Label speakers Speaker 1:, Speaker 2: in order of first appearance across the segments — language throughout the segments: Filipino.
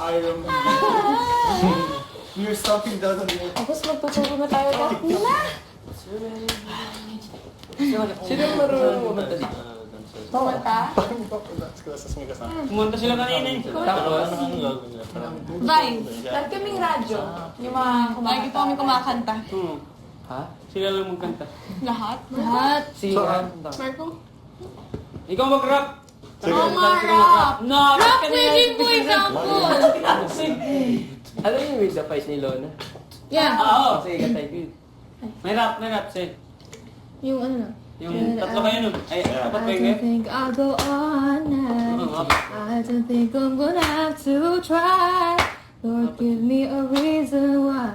Speaker 1: Iron Man. You're stopping down on me.
Speaker 2: Tapos magtuturo na tayo na.
Speaker 3: Sino ang marunong kumanta dito?
Speaker 2: Kumanta?
Speaker 4: Pumunta sila kanina eh.
Speaker 3: Tapos,
Speaker 2: Vine. Lahat kaming radyo. Yung mga kumakanta. Lagi po kami kumakanta.
Speaker 3: ha?
Speaker 4: Sila lang magkanta.
Speaker 2: Lahat? Lahat.
Speaker 3: Si
Speaker 2: Marco?
Speaker 4: Ikaw mag-rap!
Speaker 2: Oh, ma-rap!
Speaker 4: No!
Speaker 2: Rap with your voice sample!
Speaker 3: Alam niyo yung With the Pies ni Lona?
Speaker 2: Yeah.
Speaker 4: Oo!
Speaker 3: Sige, katay ko yun.
Speaker 4: May rap, Sen.
Speaker 2: Yung ano na?
Speaker 4: Yung tatlo kayo nun. Ay, dapat ba
Speaker 2: I
Speaker 4: yun?
Speaker 2: don't think I'll go on now. I don't think I'm gonna have to try. Lord, give me a reason why.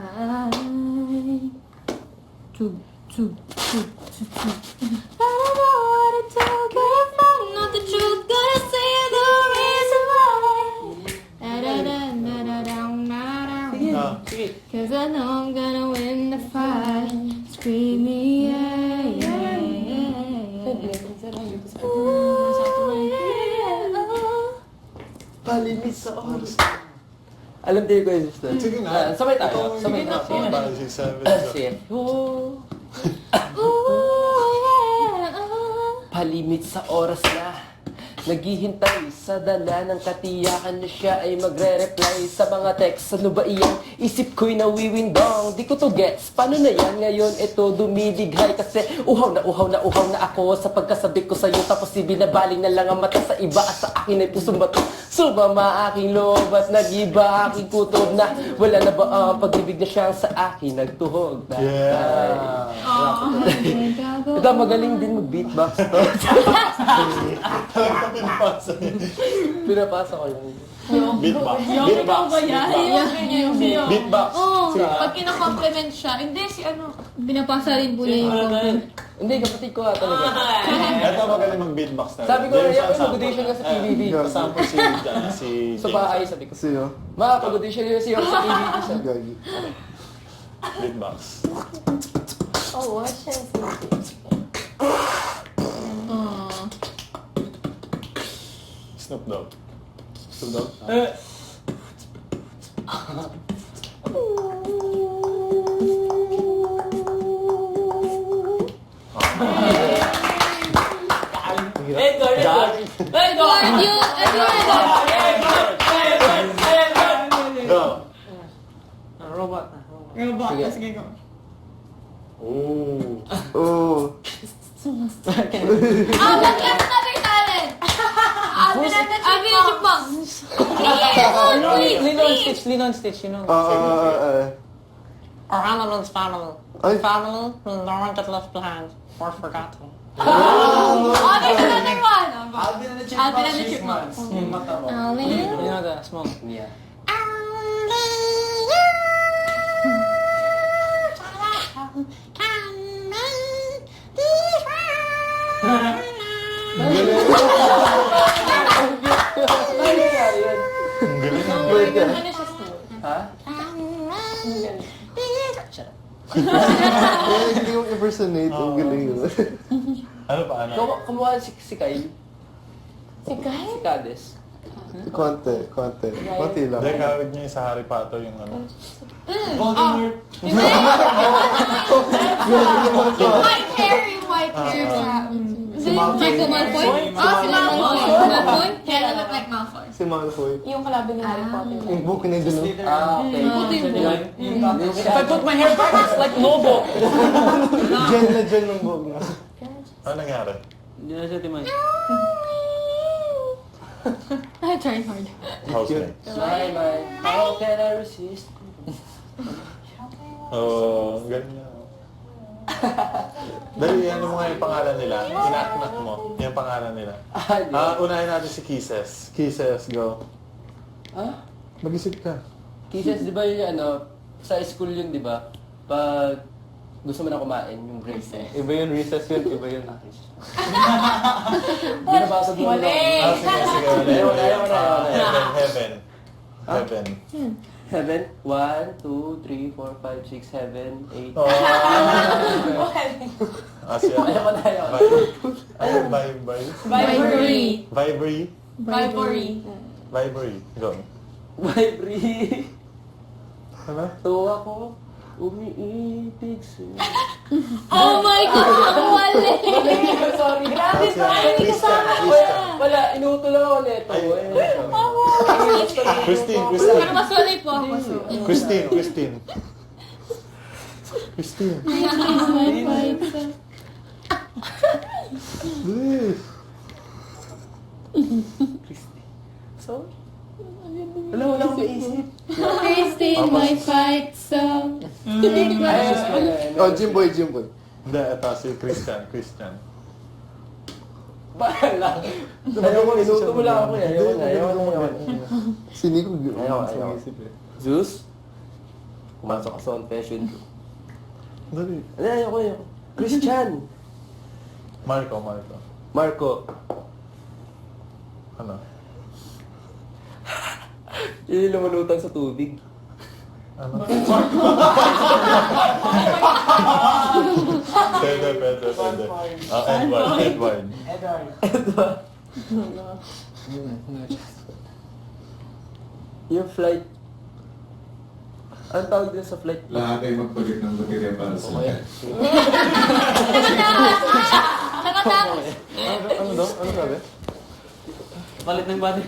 Speaker 2: Chug, chug, chug, chug, chug. I don't know what to do, but if I'm not the truth, gonna say the reason why.
Speaker 4: Sige.
Speaker 2: Cause I know I'm gonna win the fight. Screaming, yeah, yeah, yeah. Ooh, yeah, oh.
Speaker 1: Palimit sa oras.
Speaker 3: Alam din ko yung sister.
Speaker 1: Sige na.
Speaker 3: Sabay tayo. Sabay tayo. Sige na. Sige.
Speaker 2: Ooh, yeah, oh.
Speaker 3: Palimit sa oras na. Naghihintay sa dala ng katiyakan na siya ay magre-reply sa mga text. Ano ba iyan? Isip ko'y nawiwindong. Di ko to gets. Paano na yan? Ngayon ito dumidighay kasi uhaw na ako sa pagkasabi ko sa'yo. Tapos ibinabaling na lang ang mata sa iba at sa akin ay pusong bato. Sumama aking loob at nag-iba aking kutob na wala na ba ang pag-ibig na siyang sa akin nagtuhog.
Speaker 1: Yeah.
Speaker 3: Ito magaling din mag-beatbox to. Pinapasa ko lang.
Speaker 1: Beatbox.
Speaker 2: Ikaw ba yan? Yung
Speaker 1: Beatbox.
Speaker 2: Oo. Pag kina-compliment siya, hindi si ano, binapasa rin po niya yung compliment.
Speaker 3: Hindi, kapatid ko talaga.
Speaker 1: Ito magaling mag-beatbox na.
Speaker 3: Sabi ko na yan, mag-audition ka sa TVB.
Speaker 1: Kasama si
Speaker 3: Sa bahay, sabi ko.
Speaker 5: Sino?
Speaker 3: Pag-audition yun siya sa TVB. Sabi ko.
Speaker 5: Gagi.
Speaker 1: Beatbox.
Speaker 2: Oh, what siya?
Speaker 1: Snoop Dogg. Snoop Dogg?
Speaker 4: Let's go! Let's go!
Speaker 1: Go!
Speaker 4: Robot.
Speaker 3: Sige.
Speaker 4: Sige go.
Speaker 1: Ooh.
Speaker 5: Oh.
Speaker 2: But that's another talent! Abby and the Chipmunks!
Speaker 4: Lean on Stitch, you know. Our animals family.
Speaker 5: Ay.
Speaker 4: Family will no one get left behind or forgotten.
Speaker 2: Oh, there's another one!
Speaker 1: Alvin and the
Speaker 2: Alvin and the Chipmunks.
Speaker 1: Yung mata mo.
Speaker 4: You know the small.
Speaker 3: Yeah. Ano nangyari yun?
Speaker 2: Ano siya?
Speaker 3: Ha?
Speaker 5: Hindi yung impersonate. Ang galing yun.
Speaker 1: Ano pa? Ano?
Speaker 3: Kumukha si Kyle.
Speaker 2: Si Guy?
Speaker 3: Si Kades.
Speaker 5: Konti. Konti lang.
Speaker 1: Hindi, kawig niya yung sa Harry Potter yung ano.
Speaker 2: Voldemort. White hair, yung white hair sa... Draco Malfoy? Oh, si Malfoy. Malfoy? Kaya look like Malfoy.
Speaker 5: Si Malfoy.
Speaker 2: Yung kalaban ni Harry Potter.
Speaker 5: Yung book na yun.
Speaker 3: Okay.
Speaker 2: Puto yung buhok.
Speaker 4: If I put my hair back, it's like Lobo.
Speaker 5: Jen na Jen ng book na.
Speaker 1: Ano nangyari?
Speaker 4: Hindi na siya timay.
Speaker 2: I tried hard.
Speaker 1: Housemate.
Speaker 3: My, how can I resist?
Speaker 1: Oo, ganun na. Dali, ano mo nga yung pangalan nila? Inaaknak mo yung pangalan nila. Unahin natin si Kisses.
Speaker 5: Kisses, go.
Speaker 3: Ha?
Speaker 5: Mag-isip ka.
Speaker 3: Kisses, di ba yun ano, sa school yun, di ba? Pag gusto mo na kumain, yung break mo.
Speaker 5: Iba yun, recess yun. Iba yun.
Speaker 3: Binabasag mo lang.
Speaker 1: Sige.
Speaker 3: Ayaw na.
Speaker 1: Heaven.
Speaker 3: Heaven? 1, 2, 3, 4, 5, 6, 7, 8.
Speaker 1: Oh. Asya.
Speaker 3: Ayaw na.
Speaker 1: Ano? Vibery?
Speaker 2: Vibery.
Speaker 1: Vibery?
Speaker 2: Bribery.
Speaker 1: Library. Go.
Speaker 3: Vibree.
Speaker 1: Ano?
Speaker 3: Tuwa ko, umiibig sa'yo.
Speaker 2: Oh my God! Ang mali!
Speaker 3: Sorry.
Speaker 2: Grabe ba? Hindi kasama ko
Speaker 1: Christian.
Speaker 3: Wala, inuto lang ako neto.
Speaker 1: Christine.
Speaker 2: Pero mas mali po ako. So.
Speaker 1: Christine. Please.
Speaker 3: So? Wala akong maisip.
Speaker 2: Christine, my fight song.
Speaker 5: Oh, Jimboy.
Speaker 1: Hindi, ito si Christian.
Speaker 3: Bahala. Ayoko, inuto mo lang ako eh. Ayoko na.
Speaker 5: Si Nico,
Speaker 3: Ayaw. Zeus? Pumasok ka sa confession ko.
Speaker 1: Dali.
Speaker 3: Hindi, ayoko. Christian.
Speaker 1: Marco.
Speaker 3: Marco.
Speaker 1: Ano?
Speaker 3: Yun yung lumalutang sa tubig.
Speaker 1: Ano? Pwede. Edward.
Speaker 3: Yung flight. Anong tawag din sa flight?
Speaker 6: Lahat ay magpalit ng baterya para sa akin.
Speaker 2: Nakatapos.
Speaker 5: Ano daw? Ano sabi?
Speaker 4: Palit ng body.